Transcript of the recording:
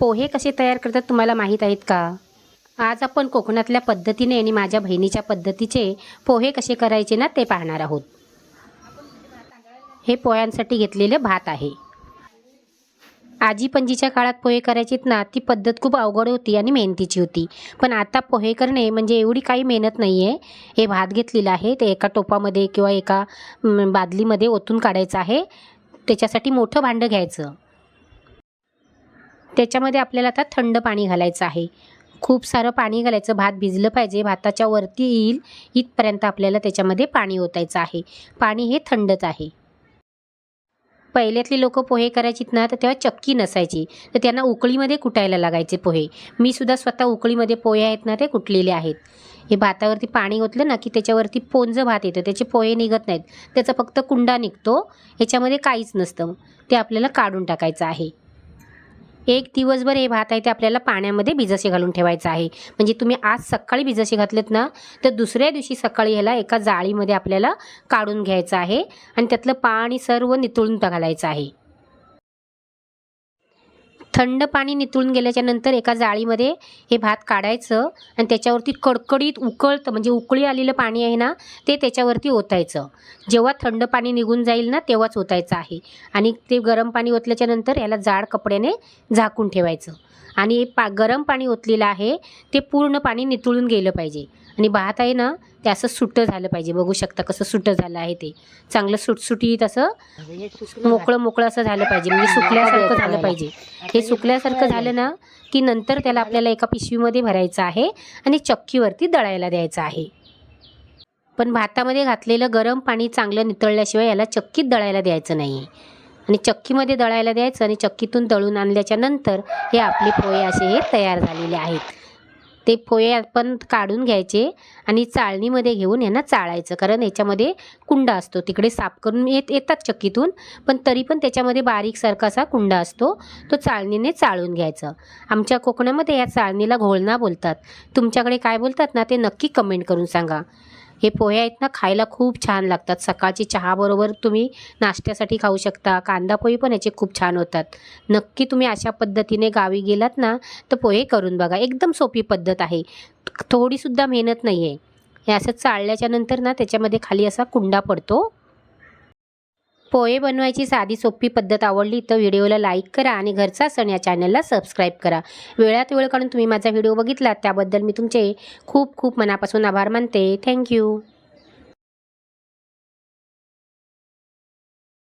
पोहे कसे तयार करतात तुम्हाला माहीत आहेत का? आज आपण कोकणातल्या पद्धतीने आणि माझ्या बहिणीच्या पद्धतीचे पोहे कसे करायचे ना ते पाहणार आहोत. हे पोह्यांसाठी घेतलेले भात आहे. आजी पंजीच्या काळात पोहे करायचीत ना ती पद्धत खूप अवघड होती आणि मेहनतीची होती. पण आता पोहे करणे म्हणजे एवढी काही मेहनत नाही आहे. हे भात घेतलेलं आहे ते एका टोपामध्ये किंवा एका बादलीमध्ये ओतून काढायचं आहे. त्याच्यासाठी मोठं भांडं घ्यायचं. त्याच्यामध्ये आपल्याला आता थंड पाणी घालायचं आहे. खूप सारं पाणी घालायचं. भात भिजलं पाहिजे. भाताच्या वरती येईल इथपर्यंत आपल्याला त्याच्यामध्ये पाणी ओतायचं आहे. पाणी हे थंडच आहे. पहिल्यातली लोकं पोहे करायचीत ना तर तेव्हा चक्की नसायची, तर त्यांना उकळीमध्ये कुटायला लागायचे पोहे. मी सुद्धा स्वतः उकळीमध्ये पोहे आहेत ना ते कुटलेले आहेत. हे भातावरती पाणी ओतलं ना की त्याच्यावरती पोंजं भात येतं. त्याचे पोहे निघत नाहीत. त्याचा फक्त कुंडा निघतो. ह्याच्यामध्ये काहीच नसतं. ते आपल्याला काढून टाकायचं आहे. एक दिवसभर हे भात आहे ते आपल्याला पाण्यामध्ये भिजसे घालून ठेवायचं आहे. म्हणजे तुम्ही आज सकाळी भिजसे घातलेत ना तर दुसऱ्या दिवशी सकाळी ह्याला एका जाळीमध्ये आपल्याला काढून घ्यायचं आहे आणि त्यातलं पाणी सर्व नितळून घालायचं आहे. थंड पाणी नितळून गेल्याच्या नंतर एका जाळीमध्ये हे भात काढायचं आणि त्याच्यावरती कडकडीत उकळतं म्हणजे उकळी आलेलं पाणी आहे ना ते त्याच्यावरती ओतायचं. जेव्हा थंड पाणी निघून जाईल ना तेव्हाच ओतायचं आहे आणि ते गरम पाणी ओतल्याच्या नंतर याला जाड कपड्याने झाकून ठेवायचं. आणि गरम पाणी ओतलेलं आहे ते पूर्ण पाणी नितळून गेलं पाहिजे. आणि भात आहे ना ते असं सुटं झालं पाहिजे. बघू शकता कसं सुटं झालं आहे ते. चांगलं सुटसुटीत असं मोकळं मोकळं असं झालं पाहिजे. म्हणजे सुकल्यासारखं झालं पाहिजे. हे सुकल्यासारखं झालं ना की नंतर त्याला आपल्याला एका पिशवीमध्ये भरायचं आहे आणि चक्कीवरती दळायला द्यायचं आहे. पण भातामध्ये घातलेलं गरम पाणी चांगलं नितळल्याशिवाय याला चक्कीत दळायला द्यायचं नाही. आणि चक्कीमध्ये दळायला द्यायचं आणि चक्कीतून दळून आणल्याच्या नंतर हे आपले पोहे असे हे तयार झालेले आहेत. ते पोहे आपण काढून घ्यायचे आणि चाळणीमध्ये घेऊन यांना चाळायचं. कारण याच्यामध्ये कुंडा असतो. तिकडे साफ करून येतात चक्कीतून, पण तरी पण त्याच्यामध्ये बारीकसारखा असा कुंडा असतो. तो चाळणीने चाळून घ्यायचं. आमच्या कोकणामध्ये या चाळणीला घोळणा बोलतात. तुमच्याकडे काय बोलतात ना ते नक्की कमेंट करून सांगा. हे पोहे आहेत ना खायला खूप छान लागतात. सकाळची चहाबरोबर तुम्ही नाश्त्यासाठी खाऊ शकता. कांदा पोहे पण याचे खूप छान होतात. नक्की तुम्ही अशा पद्धतीने गावी गेलात ना तर पोहे करून बघा. एकदम सोपी पद्धत आहे. थोडीसुद्धा मेहनत नाही आहे. हे असं चाळल्याच्या नंतर ना त्याच्यामध्ये खाली असा कुंडा पडतो. पोहे बनवायची साधी सोपी पद्धत आवडली तर व्हिडिओला लाईक करा आणि घरचा सण या चॅनलला सबस्क्राईब करा. वेळात वेळ काढून तुम्ही माझा व्हिडिओ बघितलात त्याबद्दल मी तुमचे खूप खूप मनापासून आभार मानते. थँक्यू.